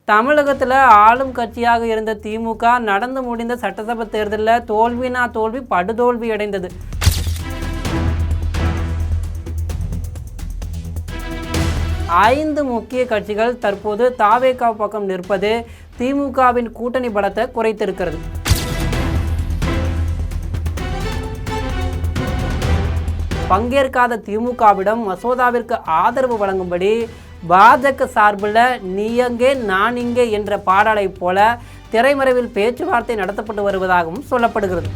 தமிழகத்தில் ஆளும் கட்சியாக இருந்த திமுக நடந்து முடிந்த சட்டசபை தேர்தலில் தோல்வி படுதோல்வி அடைந்தது. ஐந்து முக்கிய கட்சிகள் தற்போது தாவேகா பக்கம் நிற்பது திமுகவின் கூட்டணி பலத்தை குறைத்திருக்கிறது. பங்கேற்காத திமுகவிடம் மசோதாவிற்கு ஆதரவு வழங்கும்படி பாஜக சார்பில் நீயங்கே நான் இங்கே என்ற பாடலை போல திரைமறைவில் பேச்சுவார்த்தை நடத்தப்பட்டு வருவதாகவும் சொல்லப்படுகிறது.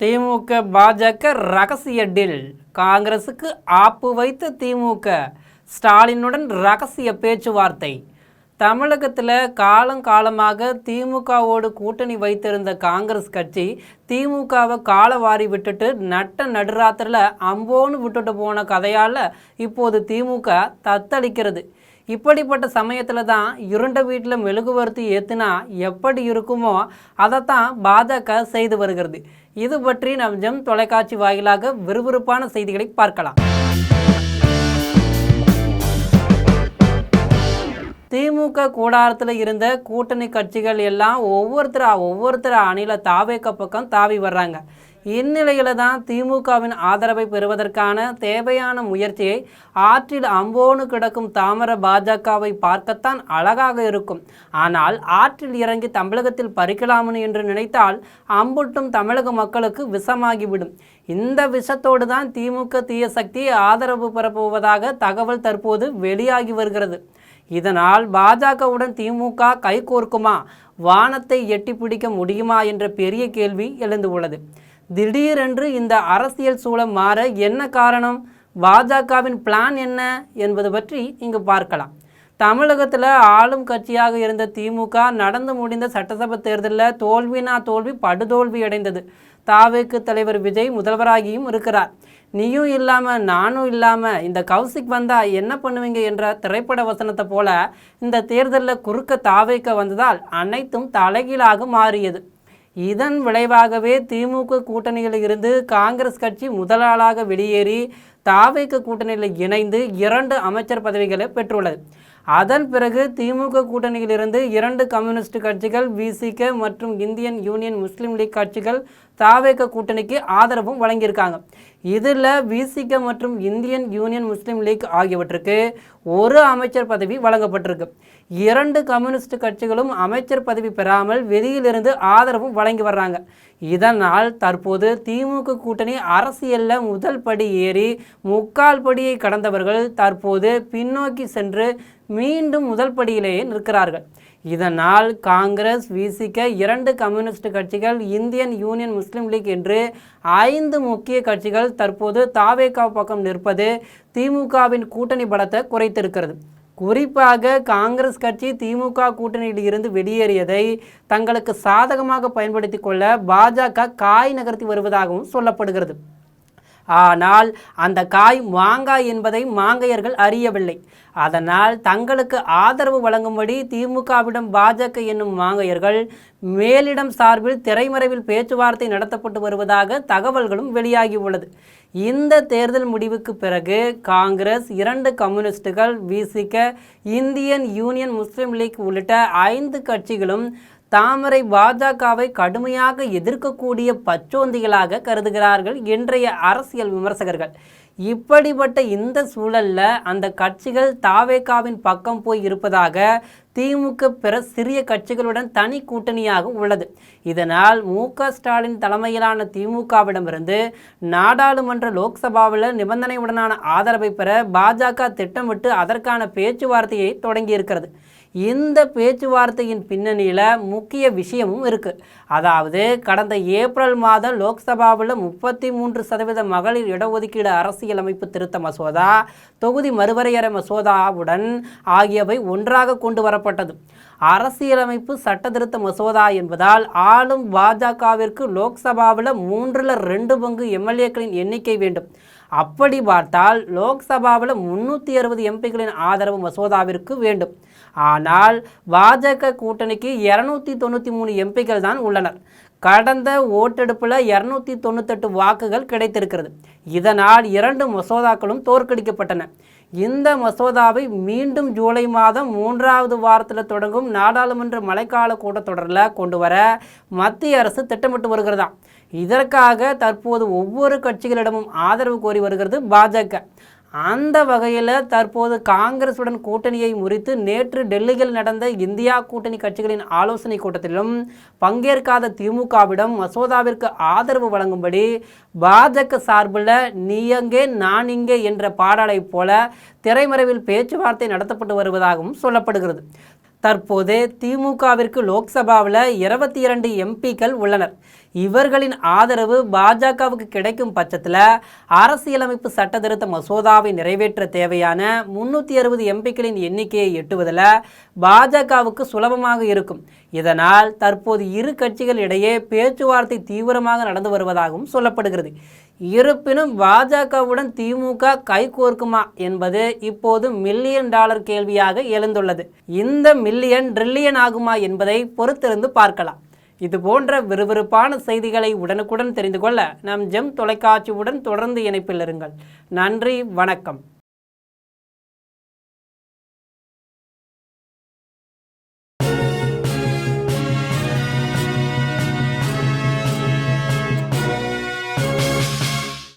திமுக பாஜக ரகசிய டீல். காங்கிரசுக்கு ஆப்பு வைத்த திமுக, ஸ்டாலினுடன் ரகசிய பேச்சுவார்த்தை. தமிழகத்தில் காலங்காலமாக திமுகவோடு கூட்டணி வைத்திருந்த காங்கிரஸ் கட்சி திமுகவை காலவாரி விட்டுட்டு நடுராத்திரில் அம்போன்னு விட்டுட்டு போன கதையால் இப்போது திமுக தத்தளிக்கிறது. இப்படிப்பட்ட சமயத்தில் தான் இருண்ட வீட்டில் மெழுகுவர்த்தி ஏற்றினா எப்படி இருக்குமோ அதைத்தான் பாஜக செய்து வருகிறது. இது பற்றி நம் ஜெம் தொலைக்காட்சி வாயிலாக விறுவிறுப்பான செய்திகளை பார்க்கலாம். திமுக கூடாரத்தில் இருந்த கூட்டணி கட்சிகள் எல்லாம் ஒவ்வொருத்தர் அணில தாவேக பக்கம் தாவி வர்றாங்க. இந்நிலையில் தான் திமுகவின் ஆதரவை பெறுவதற்கான தேவையான முயற்சியை ஆற்றில் அம்போன்னு கிடக்கும் தாமர பாஜகவை பார்க்கத்தான் அழகாக இருக்கும். ஆனால் ஆற்றில் இறங்கி தமிழகத்தில் பறிக்கலாம்னு என்று நினைத்தால் அம்புட்டும் தமிழக மக்களுக்கு விஷமாகிவிடும். இந்த விஷத்தோடு தான் திமுக தீய சக்தி ஆதரவு பெறப்போவதாக தகவல் தற்போது வெளியாகி வருகிறது. இதனால் பாஜகவுடன் திமுக கைகோர்க்குமா, வானத்தை எட்டி பிடிக்க முடியுமா என்ற பெரிய கேள்வி எழுந்து உள்ளது. திடீரென்று இந்த அரசியல் சூழல் மாற என்ன காரணம், பாஜகவின் பிளான் என்ன என்பது பற்றி இங்கு பார்க்கலாம். தமிழகத்தில் ஆளும் கட்சியாக இருந்த திமுக நடந்து முடிந்த சட்டசபை தேர்தலில் தோல்வி படுதோல்வி அடைந்தது. தாவேக்கு தலைவர் விஜய் முதல்வராகியும் இருக்கிறார். நீயும் இல்லாமல் நானும் இல்லாமல் இந்த கௌசிக் வந்தால் என்ன பண்ணுவீங்க என்ற திரைப்பட வசனத்தை போல இந்த தேர்தலில் குறுக்க தாவேக்க வந்ததால் அனைத்தும் தலைகீழாக மாறியது. இதன் விளைவாகவே திமுக கூட்டணியில் இருந்து காங்கிரஸ் கட்சி முதலாளாக வெளியேறி தாவேக்க கூட்டணியில் இணைந்து 2 அமைச்சர் பதவிகளை பெற்றுள்ளது. அதன் பிறகு திமுக கூட்டணியிலிருந்து 2 கம்யூனிஸ்ட் கட்சிகள் விசிக மற்றும் இந்தியன் யூனியன் முஸ்லீம் லீக் கட்சிகள் தாவேக கூட்டணிக்கு ஆதரவும் வழங்கியிருக்காங்க. இதில் விசிக மற்றும் இந்தியன் யூனியன் முஸ்லீம் லீக் ஆகியவற்றுக்கு 1 அமைச்சர் பதவி வழங்கப்பட்டிருக்கு. 2 கம்யூனிஸ்ட் கட்சிகளும் அமைச்சர் பதவி பெறாமல் வெளியிலிருந்து ஆதரவும் வழங்கி வர்றாங்க. இதனால் தற்போது திமுக கூட்டணி அரசியலில் முதல் படி ஏறி 3/4 படியை கடந்தவர்கள் தற்போது பின்னோக்கி சென்று மீண்டும் முதல் படியிலேயே நிற்கிறார்கள். இதனால் காங்கிரஸ், விசிக, 2 கம்யூனிஸ்ட் கட்சிகள், இந்தியன் யூனியன் முஸ்லீம் லீக் என்று 5 முக்கிய கட்சிகள் தற்போது தாவேகா பக்கம் நிற்பது திமுகவின் கூட்டணி பலத்தை குறைத்திருக்கிறது. குறிப்பாக காங்கிரஸ் கட்சி திமுக கூட்டணியில் இருந்து வெளியேறியதை தங்களுக்கு சாதகமாக பயன்படுத்தி கொள்ள பாஜக காய் நகர்த்தி வருவதாகவும் சொல்லப்படுகிறது. ஆனால் அந்த காய் மாங்காய் என்பதை மாங்கையர்கள் அறியவில்லை. அதனால் தங்களுக்கு ஆதரவு வழங்கும்படி திமுகவிடம் பாஜக என்னும் மாங்கையர்கள் மேலிடம் சார்பில் திரைமறைவில் பேச்சுவார்த்தை நடத்தப்பட்டு வருவதாக தகவல்களும் வெளியாகி உள்ளது. இந்த தேர்தல் முடிவுக்கு பிறகு காங்கிரஸ், 2 கம்யூனிஸ்டுகள், விசிக, இந்தியன் யூனியன் முஸ்லீம் லீக் உள்ளிட்ட 5 கட்சிகளும் தாமரை பாஜகவை கடுமையாக எதிர்க்கக்கூடிய பச்சோந்திகளாக கருதுகிறார்கள் இன்றைய அரசியல் விமர்சகர்கள். இப்படிப்பட்ட இந்த சூழலில் அந்த கட்சிகள் தாவேகாவின் பக்கம் போய் இருப்பதாக திமுக பிற சிறிய கட்சிகளுடன் தனி கூட்டணியாக உள்ளது. இதனால் ஸ்டாலின் தலைமையிலான திமுகவிடமிருந்து நாடாளுமன்ற லோக்சபாவில் நிபந்தனையுடனான ஆதரவை பெற பாஜக திட்டமிட்டு அதற்கான பேச்சுவார்த்தையை தொடங்கியிருக்கிறது. இந்த பேச்சுவார்த்தையின் பின்னணியில் முக்கிய விஷயமும் இருக்குது. அதாவது கடந்த ஏப்ரல் மாதம் லோக்சபாவில் 33% மகளிர் இடஒதுக்கீடு அரசியலமைப்பு திருத்த மசோதா, தொகுதி மறுவரையறை மசோதாவுடன் ஆகியவை ஒன்றாக கொண்டு வரப்பட்டது. அரசியலமைப்பு சட்ட திருத்த மசோதா என்பதால் ஆளும் பாஜகவிற்கு லோக்சபாவில் 3/2 பங்கு எம்எல்ஏக்களின் எண்ணிக்கை வேண்டும். அப்படி பார்த்தால் லோக்சபாவில் 360 எம்பிக்களின் ஆதரவு மசோதாவிற்கு வேண்டும். ஆனால் பாஜக கூட்டணிக்கு 293 எம்பிக்கள் தான் உள்ளனர். கடந்த ஓட்டெடுப்பில் 298 வாக்குகள் கிடைத்திருக்கிறது. இதனால் 2 மசோதாக்களும் தோற்கடிக்கப்பட்டன. இந்த மசோதாவை மீண்டும் ஜூலை மாதம் 3வது வாரத்தில் தொடங்கும் நாடாளுமன்ற மழைக்கால கூட்டத்தொடரில் கொண்டு வர மத்திய அரசு திட்டமிட்டு வருகிறதாம். இதற்காக தற்போது ஒவ்வொரு கட்சிகளிடமும் ஆதரவு கோரி வருகிறது பாஜக. அந்த வகையில் தற்போது காங்கிரசுடன் கூட்டணியை முறித்து நேற்று டெல்லியில் நடந்த இந்தியா கூட்டணி கட்சிகளின் ஆலோசனை கூட்டத்திலும் பங்கேற்காத திமுகவிடம் மசோதாவிற்கு ஆதரவு வழங்கும்படி பாஜக சார்பில் நீ அங்கே நான் இங்கே என்ற பாடலை போல திரைமறைவில் பேச்சுவார்த்தை நடத்தப்பட்டு வருவதாகவும் சொல்லப்படுகிறது. தற்போது திமுகவிற்கு லோக்சபாவில் 22 எம்பிக்கள் உள்ளனர். இவர்களின் ஆதரவு பாஜகவுக்கு கிடைக்கும் பட்சத்தில் அரசியலமைப்பு சட்ட திருத்த மசோதாவை நிறைவேற்ற தேவையான 360 எம்பிக்களின் எண்ணிக்கையை எட்டுவதில் பாஜகவுக்கு சுலபமாக இருக்கும். இதனால் தற்போது இரு கட்சிகள் இடையே பேச்சுவார்த்தை தீவிரமாக நடந்து வருவதாகவும் சொல்லப்படுகிறது. இருப்பினும் பாஜகவுடன் திமுக கைகோர்க்குமா என்பது இப்போது $1 மில்லியன் கேள்வியாக எழுந்துள்ளது. இந்த மில்லியன் ட்ரில்லியன் ஆகுமா என்பதை பொறுத்திருந்து பார்க்கலாம். இது போன்ற விறுவிறுப்பான செய்திகளை உடனுக்குடன் தெரிந்து கொள்ள நம் ஜெம் தொலைக்காட்சியுடன் தொடர்ந்து இணைப்பில் இருங்கள். நன்றி, வணக்கம்.